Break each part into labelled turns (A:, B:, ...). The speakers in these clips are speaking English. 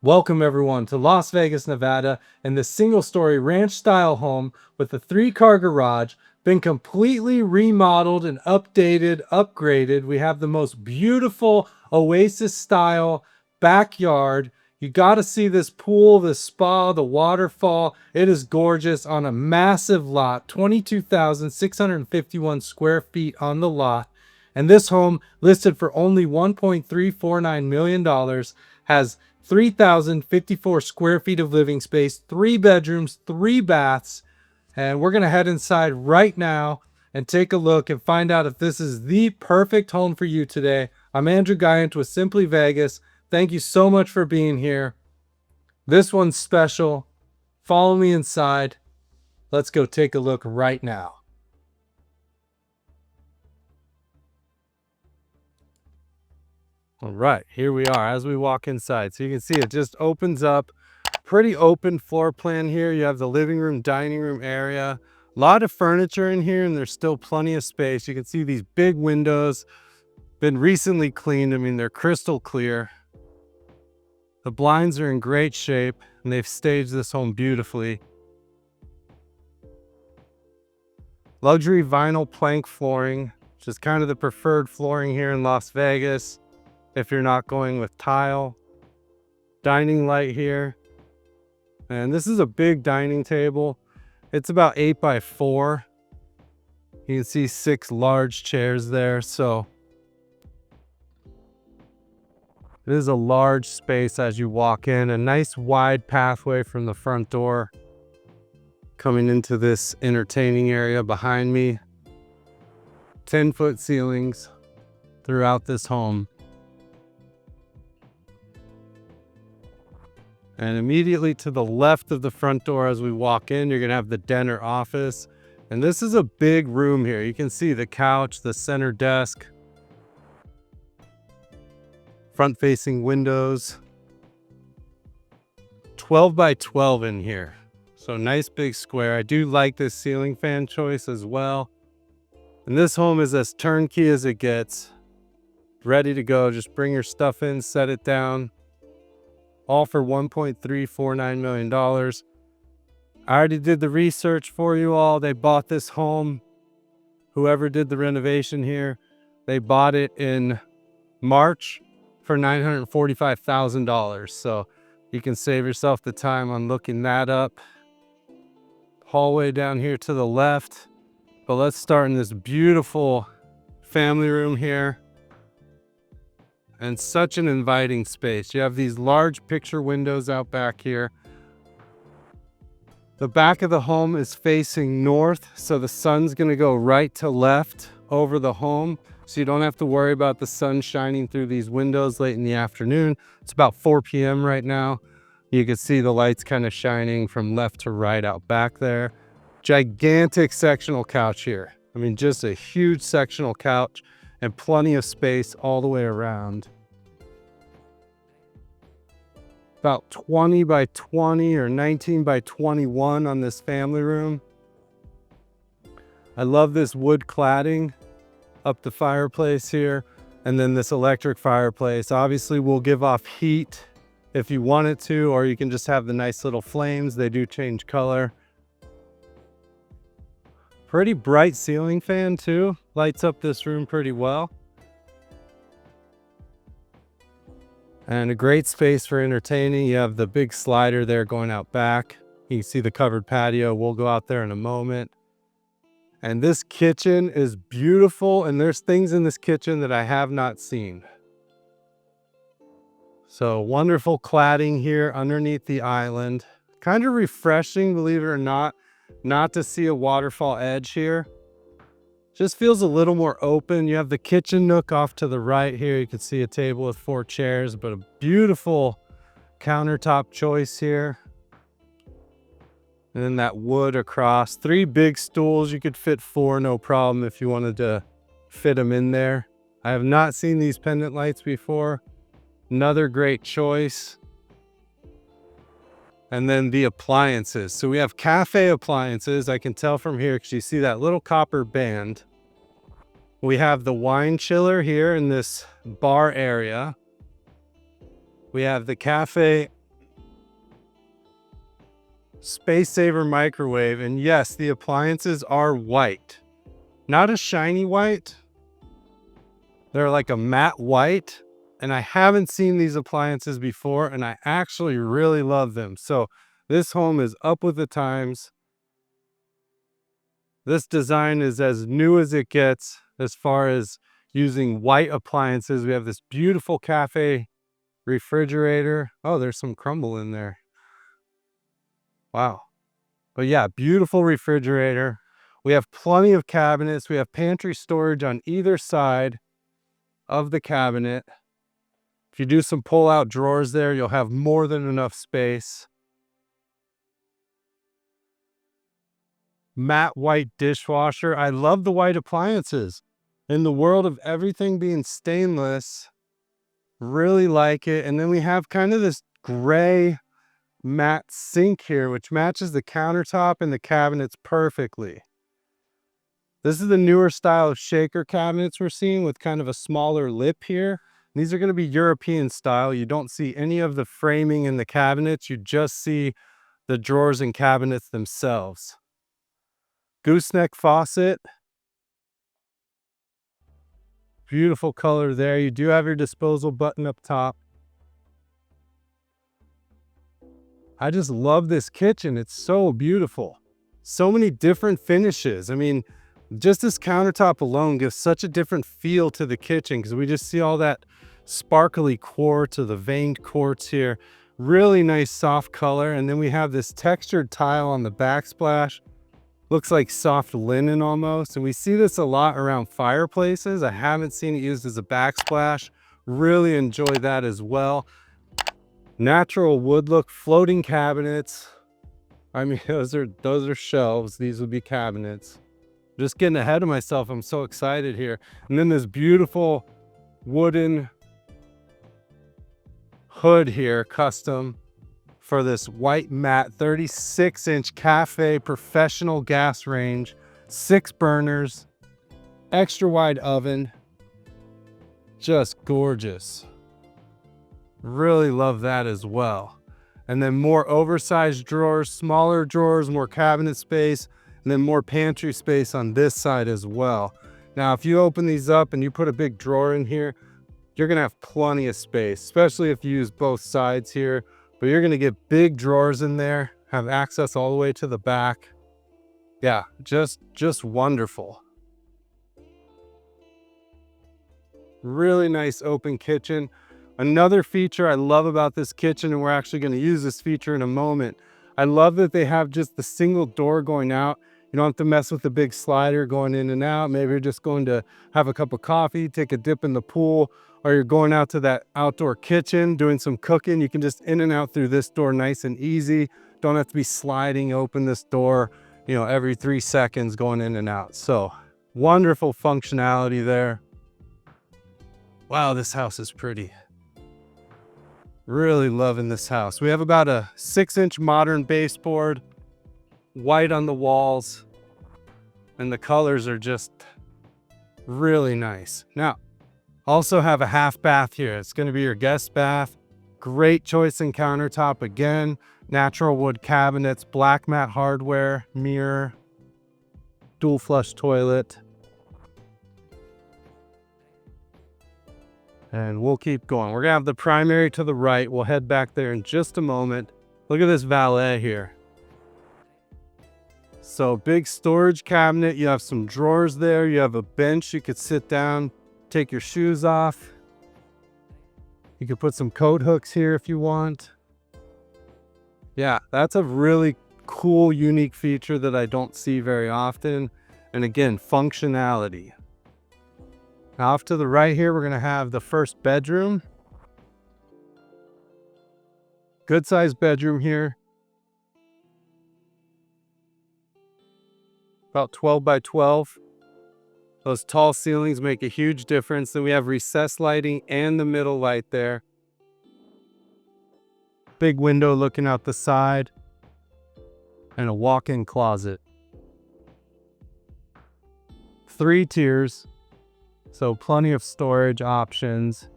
A: Welcome everyone to Las Vegas, Nevada, and this single-story ranch-style home with a 3-car garage, been completely remodeled and upgraded. We have the most beautiful Oasis-style backyard. You got to see this pool, the spa, the waterfall. It is gorgeous on a massive lot, 22,651 square feet on the lot. And this home, listed for only $1.349 million, has 3,054 square feet of living space, 3 bedrooms, 3 baths. And we're going to head inside right now and take a look and find out if this is the perfect home for you today. I'm Andrew Guiant with Simply Vegas. Thank you so much for being here. This one's special. Follow me inside. Let's go take a look right now. All right, here we are as we walk inside. So you can see it just opens up. Pretty open floor plan here. You have the living room, dining room area. A lot of furniture in here, and there's still plenty of space. You can see these big windows. Been recently cleaned. I mean, they're crystal clear. The blinds are in great shape, and they've staged this home beautifully. Luxury vinyl plank flooring, which is kind of the preferred flooring here in Las Vegas if you're not going with tile. Dining light here. And this is a big dining table. It's about 8 by 4. You can see 6 large chairs there. So it is a large space as you walk in. A nice wide pathway from the front door coming into this entertaining area behind me. 10-foot ceilings throughout this home. And immediately to the left of the front door as we walk in, you're gonna have the den or office. And this is a big room here. You can see the couch, the center desk, front-facing windows. 12 by 12 in here. So nice big square. I do like this ceiling fan choice as well. And this home is as turnkey as it gets. Ready to go. Just bring your stuff in, set it down. All for $1.349 million. I already did the research for you all. They bought this home. Whoever did the renovation here, they bought it in March for $945,000. So you can save yourself the time on looking that up. Hallway down here to the left. But let's start in this beautiful family room here. And such an inviting space. You have these large picture windows out back here. The back of the home is facing north, so the sun's gonna go right to left over the home, so you don't have to worry about the sun shining through these windows late in the afternoon. It's about 4 p.m. right now. You can see the lights kind of shining from left to right out back there. Gigantic sectional couch here. I mean, just a huge sectional couch. And plenty of space all the way around. About 20 by 20 or 19 by 21 on this family room. I love this wood cladding up the fireplace here. And then this electric fireplace. Obviously will give off heat if you want it to, or you can just have the nice little flames. They do change color. Pretty bright ceiling fan too. Lights up this room pretty well. And a great space for entertaining. You have the big slider there going out back. You can see the covered patio. We'll go out there in a moment. And this kitchen is beautiful. And there's things in this kitchen that I have not seen. So wonderful cladding here underneath the island. Kind of refreshing, believe it or not to see a waterfall edge here. Just feels a little more open. You have the kitchen nook off to the right here. You can see a table with 4 chairs, but a beautiful countertop choice here. And then that wood across. 3 big stools. You could fit 4, no problem, if you wanted to fit them in there. I have not seen these pendant lights before. Another great choice. And then the appliances. So we have cafe appliances. I can tell from here because you see that little copper band. We have the wine chiller here in this bar area. We have the cafe Space saver microwave. And yes, the appliances are white. Not a shiny white. They're like a matte white. And I haven't seen these appliances before, and I actually really love them. So this home is up with the times. This design is as new as it gets as far as using white appliances. We have this beautiful cafe refrigerator. Oh, there's some crumble in there. Wow. But yeah, beautiful refrigerator. We have plenty of cabinets. We have pantry storage on either side of the cabinet. If you do some pull-out drawers there, you'll have more than enough space. Matte white dishwasher. I love the white appliances. In the world of everything being stainless, really like it. And then we have kind of this gray matte sink here, which matches the countertop and the cabinets perfectly. This is the newer style of shaker cabinets we're seeing with kind of a smaller lip here. These are going to be European style. You don't see any of the framing in the cabinets. You just see the drawers and cabinets themselves. Gooseneck faucet. Beautiful color there. You do have your disposal button up top. I just love this kitchen. It's so beautiful. So many different finishes. I mean, just this countertop alone gives such a different feel to the kitchen because we just see all that sparkly quartz or the veined quartz here. Really nice soft color. And then we have this textured tile on the backsplash. Looks like soft linen almost. And we see this a lot around fireplaces. I haven't seen it used as a backsplash. Really enjoy that as well. Natural wood look, floating cabinets. I mean, those are shelves. These would be cabinets. Just getting ahead of myself. I'm so excited here. And then this beautiful wooden hood here, custom for this white matte 36-inch cafe professional gas range, 6 burners, extra wide oven. Just gorgeous. Really love that as well. And then more oversized drawers, smaller drawers, more cabinet space, and then more pantry space on this side as well. Now, if you open these up and you put a big drawer in here, you're gonna have plenty of space, especially if you use both sides here, but you're gonna get big drawers in there, have access all the way to the back. Yeah, just wonderful. Really nice open kitchen. Another feature I love about this kitchen, and we're actually gonna use this feature in a moment, I love that they have just the single door going out. You don't have to mess with the big slider going in and out. Maybe you're just going to have a cup of coffee, take a dip in the pool, or you're going out to that outdoor kitchen, doing some cooking. You can just in and out through this door nice and easy. Don't have to be sliding open this door, you know, every 3 seconds going in and out. So wonderful functionality there. Wow, this house is pretty. Really loving this house. We have about a 6-inch modern baseboard, white on the walls, and the colors are just really nice. Now, also have a half bath here. It's going to be your guest bath. Great choice in countertop again. Natural wood cabinets, black matte hardware, mirror, dual flush toilet. And we'll keep going. We're gonna have the primary to the right. We'll head back there in just a moment. Look at this valet here. So big storage cabinet. You have some drawers there. You have a bench. You could sit down, take your shoes off. You could put some coat hooks here if you want. Yeah, that's a really cool, unique feature that I don't see very often. And again, functionality. Now off to the right here, we're gonna have the first bedroom. Good sized bedroom here. About 12 by 12. Those tall ceilings make a huge difference. Then we have recessed lighting and the middle light there. Big window looking out the side. And a walk-in closet. 3 tiers. So plenty of storage options,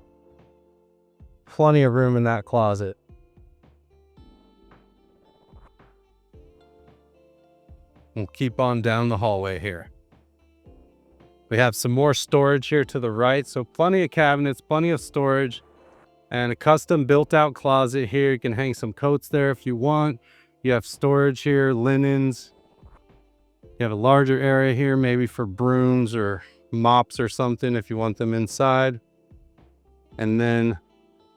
A: plenty of room in that closet. We'll keep on down the hallway here. We have some more storage here to the right. So plenty of cabinets, plenty of storage, and a custom built out closet here. You can hang some coats there if you want. You have storage here, linens. You have a larger area here, maybe for brooms or mops or something if you want them inside. And then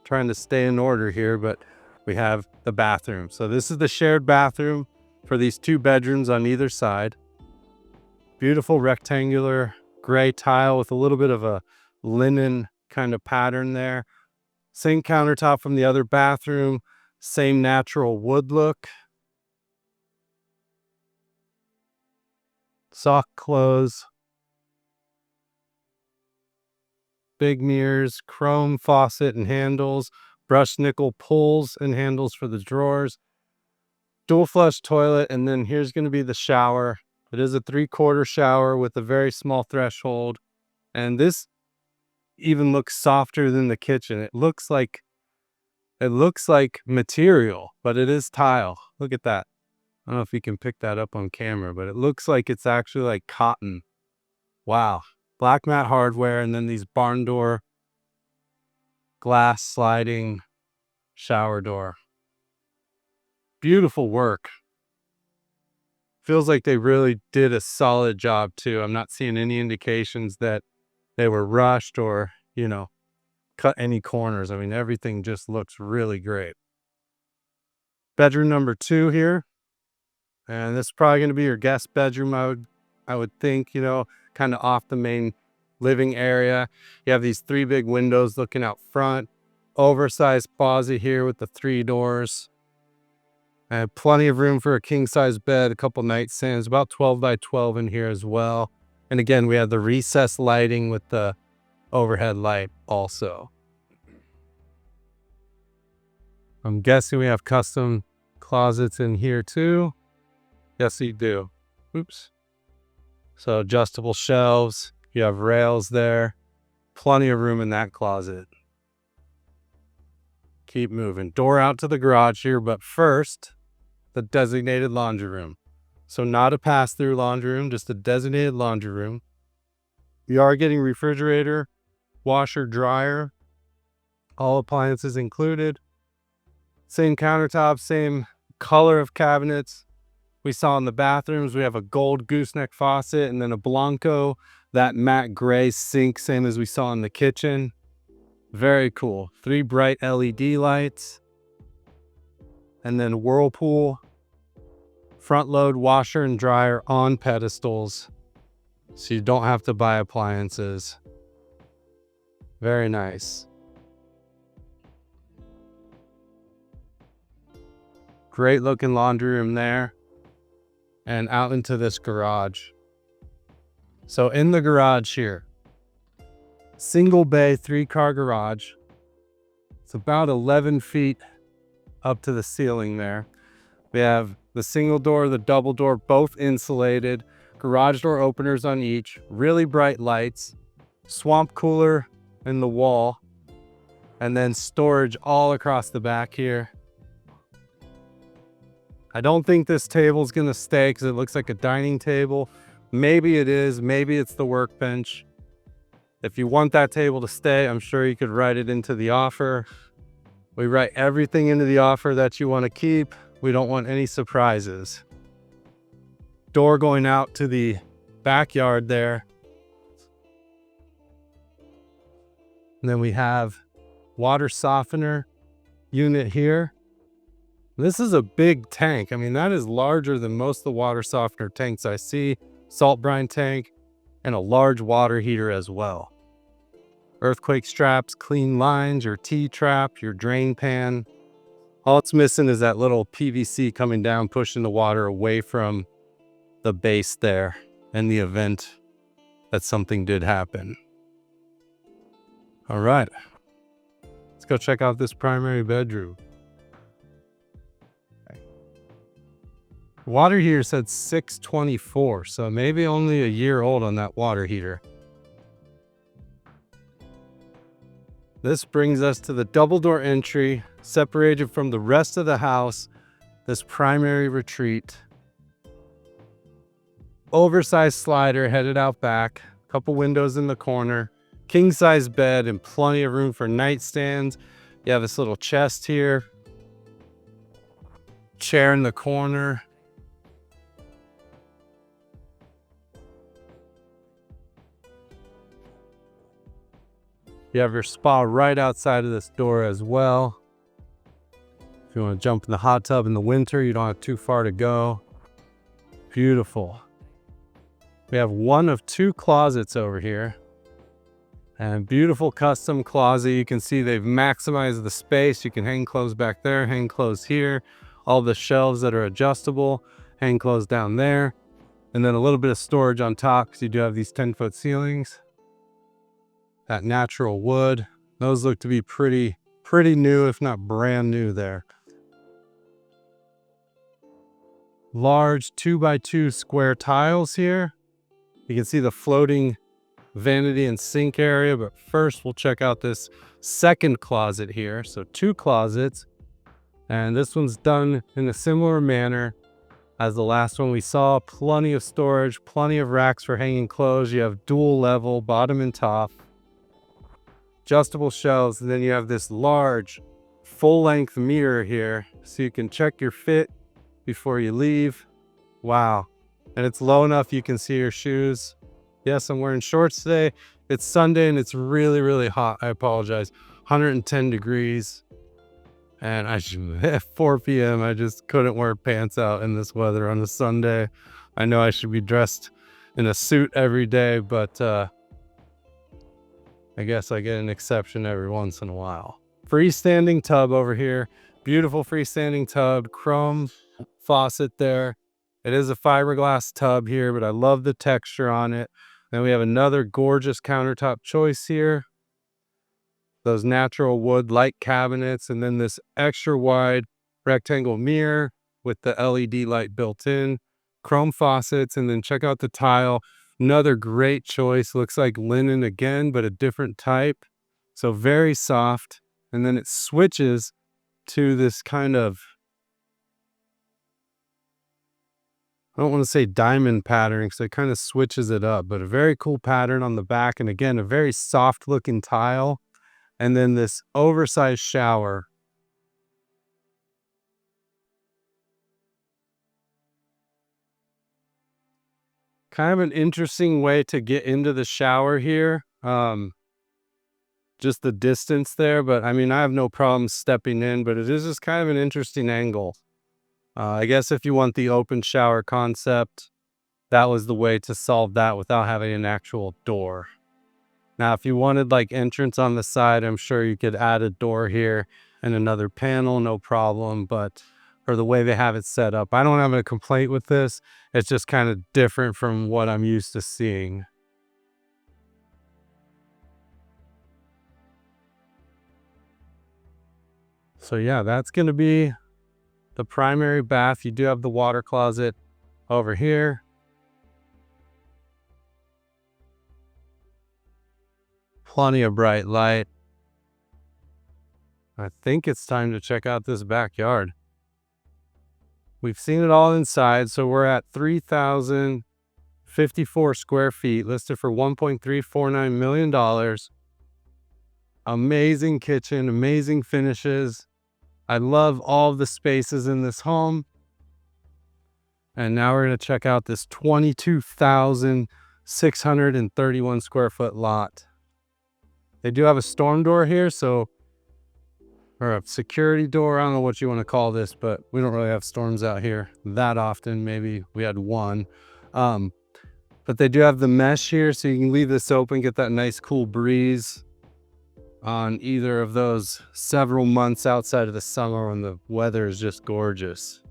A: trying to stay in order here, but we have the bathroom. So this is the shared bathroom for these 2 bedrooms on either side. Beautiful rectangular gray tile with a little bit of a linen kind of pattern there. Same countertop from the other bathroom, same natural wood look. Soft clothes. Big mirrors, chrome faucet and handles, brushed nickel pulls and handles for the drawers, dual flush toilet, and then here's going to be the shower. It is a 3/4 shower with a very small threshold, and this even looks softer than the kitchen. It looks like material, but it is tile. Look at that. I don't know if you can pick that up on camera, but it looks like it's actually like cotton. Wow. Black mat hardware, and then these barn door glass sliding shower door. Beautiful work. Feels like they really did a solid job too. I'm not seeing any indications that they were rushed or, cut any corners. I mean, everything just looks really great. Bedroom number 2 here. And this is probably going to be your guest bedroom, I would think, kind of off the main living area. You have these 3 big windows looking out front. Oversized closet here with the 3 doors. And plenty of room for a king-size bed, a couple nightstands, about 12 by 12 in here as well. And again, we have the recessed lighting with the overhead light also. I'm guessing we have custom closets in here too. Yes, you do. Oops. So adjustable shelves. You have rails there. Plenty of room in that closet. Keep moving. Door out to the garage here, but first, the designated laundry room. So not a pass-through laundry room, just a designated laundry room. You are getting refrigerator, washer, dryer, all appliances included. Same countertop, same color of cabinets we saw in the bathrooms. We have a gold gooseneck faucet and then a Blanco, that matte gray sink, same as we saw in the kitchen. Very cool. 3 bright LED lights. And then Whirlpool, front load washer and dryer on pedestals, so you don't have to buy appliances. Very nice. Great looking laundry room there. And out into this garage. So in the garage here, single bay 3-car garage. It's about 11 feet up to the ceiling there. We have the single door, the double door, both insulated, garage door openers on each, really bright lights, swamp cooler in the wall, and then storage all across the back here. I don't think this table's gonna stay because it looks like a dining table. Maybe it is, maybe it's the workbench. If you want that table to stay, I'm sure you could write it into the offer. We write everything into the offer that you want to keep. We don't want any surprises. Door going out to the backyard there. And then we have water softener unit here. This is a big tank. I mean, that is larger than most of the water softener tanks I see. Salt brine tank and a large water heater as well. Earthquake straps, clean lines, your T-trap, your drain pan. All it's missing is that little PVC coming down, pushing the water away from the base there in the event that something did happen. All right, let's go check out this primary bedroom. Water heater said 624, so maybe only a year old on that water heater. This brings us to the double door entry, separated from the rest of the house, this primary retreat. oversized slider headed out back, a couple windows in the corner, king size bed, and plenty of room for nightstands. You have this little chest here, chair in the corner. You have your spa right outside of this door as well. If you want to jump in the hot tub in the winter, you don't have too far to go. Beautiful. We have one of two closets over here. And beautiful custom closet. You can see they've maximized the space. You can hang clothes back there, hang clothes here. All the shelves that are adjustable, hang clothes down there. And then a little bit of storage on top because you do have these 10-foot ceilings. That natural wood. Those look to be pretty new, if not brand new there. Large 2x2 square tiles here. You can see the floating vanity and sink area, but first we'll check out this second closet here. So two closets, and this one's done in a similar manner as the last one we saw. Plenty of storage, plenty of racks for hanging clothes. You have dual level, bottom and top, adjustable shelves, and then you have this large full-length mirror here so you can check your fit before you leave. Wow. And it's low enough you can see your shoes. Yes, I'm wearing shorts today. It's Sunday and it's really hot. I apologize. 110 degrees. And at 4 p.m. I just couldn't wear pants out in this weather on a Sunday. I know I should be dressed in a suit every day, but I guess I get an exception every once in a while. Freestanding tub over here. Beautiful freestanding tub. Chrome faucet there. It is a fiberglass tub here, but I love the texture on it. Then we have another gorgeous countertop choice here. Those natural wood light cabinets, and then this extra wide rectangle mirror with the LED light built in. Chrome faucets, and then check out the tile. Another great choice. Looks like linen again, but a different type. So very soft. And then it switches to this kind of, I don't want to say diamond pattern because it kind of switches it up, but a very cool pattern on the back. And again, a very soft looking tile. And then this oversized shower. Kind of an interesting way to get into the shower here. Just the distance there, but I mean, I have no problem stepping in, but it is just kind of an interesting angle. I guess if you want the open shower concept, that was the way to solve that without having an actual door. Now, if you wanted like entrance on the side, I'm sure you could add a door here and another panel, no problem. But for the way they have it set up, I don't have a complaint with this. It's just kind of different from what I'm used to seeing. So yeah, that's going to be the primary bath. You do have the water closet over here. Plenty of bright light. I think it's time to check out this backyard. We've seen it all inside, so we're at 3,054 square feet, listed for $1.349 million. Amazing kitchen, amazing finishes. I love all of the spaces in this home. And now we're going to check out this 22,631 square foot lot. They do have a storm door here, or a security door. I don't know what you want to call this, but we don't really have storms out here that often. Maybe we had one. But they do have the mesh here, so you can leave this open, get that nice cool breeze on either of those several months outside of the summer when the weather is just gorgeous.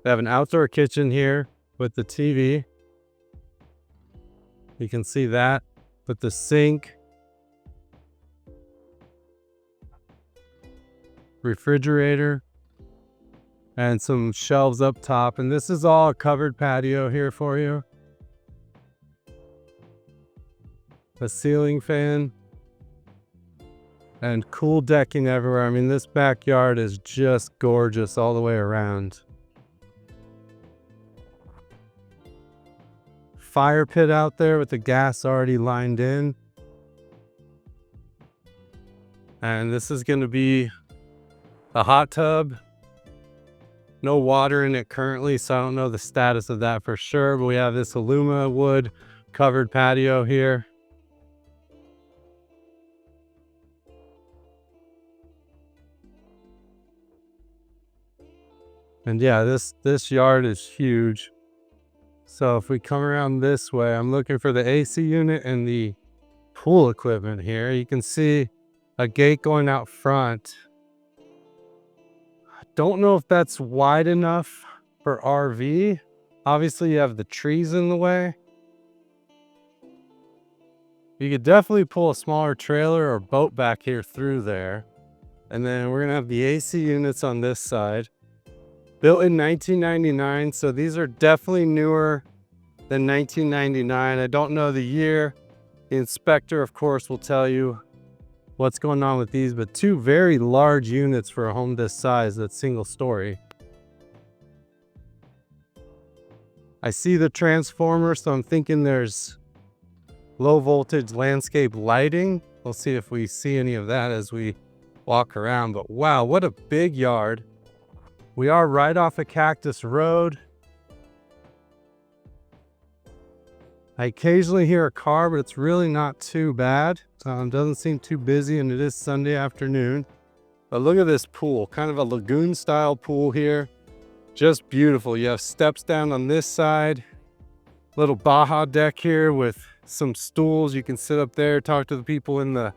A: They have an outdoor kitchen here with the TV. You can see that with the sink, refrigerator, and some shelves up top. And this is all a covered patio here for you. A ceiling fan and cool decking everywhere. I mean, this backyard is just gorgeous all the way around. fire pit out there with the gas already lined in. And this is going to be a hot tub. No water in it currently, so I don't know the status of that for sure. But we have this Aluma wood covered patio here. And yeah, this yard is huge. So if we come around this way, I'm looking for the AC unit and the pool equipment here. You can see a gate going out front. I don't know if that's wide enough for RV. Obviously you have the trees in the way. You could definitely pull a smaller trailer or boat back here through there. And then we're gonna have the AC units on this side. Built in 1999, so these are definitely newer than 1999. I don't know the year. The inspector, of course, will tell you what's going on with these, but two very large units for a home this size that's single story. I see the transformer, so I'm thinking there's low voltage landscape lighting. We'll see if we see any of that as we walk around, but wow, what a big yard. We are right off a Cactus Road. I occasionally hear a car, but it's really not too bad. Doesn't seem too busy, and it is Sunday afternoon. But look at this pool, kind of a lagoon style pool here. Just beautiful. You have steps down on this side. Little Baja deck here with some stools. You can sit up there, talk to the people in the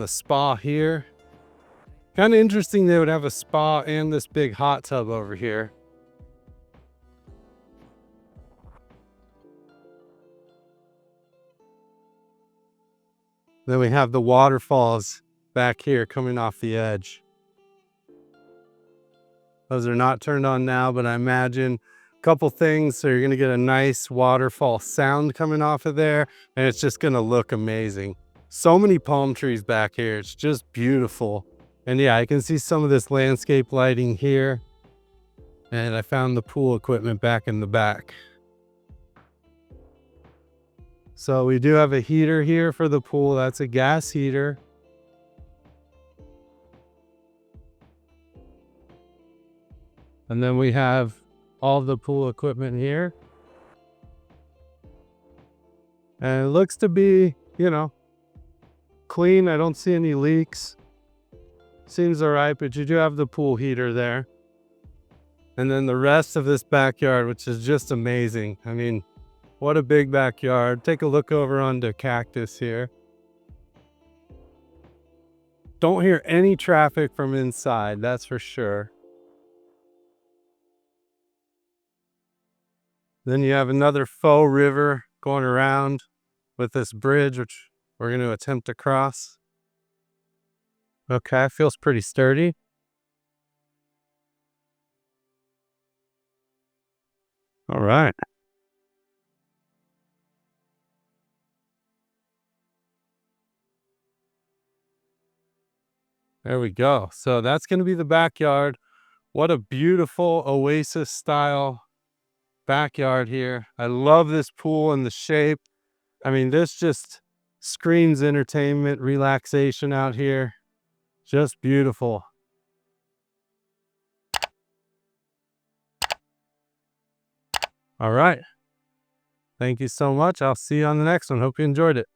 A: spa here. Kind of interesting they would have a spa and this big hot tub over here. Then we have the waterfalls back here coming off the edge. Those are not turned on now, but I imagine a couple things. So you're gonna get a nice waterfall sound coming off of there, and it's just gonna look amazing. So many palm trees back here. It's just beautiful. And yeah, I can see some of this landscape lighting here. And I found the pool equipment back in the back. So we do have a heater here for the pool. That's a gas heater. And then we have all the pool equipment here. And it looks to be, you know, clean. I don't see any leaks. Seems all right, but you do have the pool heater there. And then the rest of this backyard, which is just amazing. I mean, what a big backyard. Take a look over onto Cactus here. Don't hear any traffic from inside, that's for sure. Then you have another faux river going around with this bridge, which we're going to attempt to cross. Okay, feels pretty sturdy. All right. There we go. So that's going to be the backyard. What a beautiful Oasis style backyard here. I love this pool and the shape. I mean, this just screams entertainment, relaxation out here. Just beautiful. All right. Thank you so much. I'll see you on the next one. Hope you enjoyed it.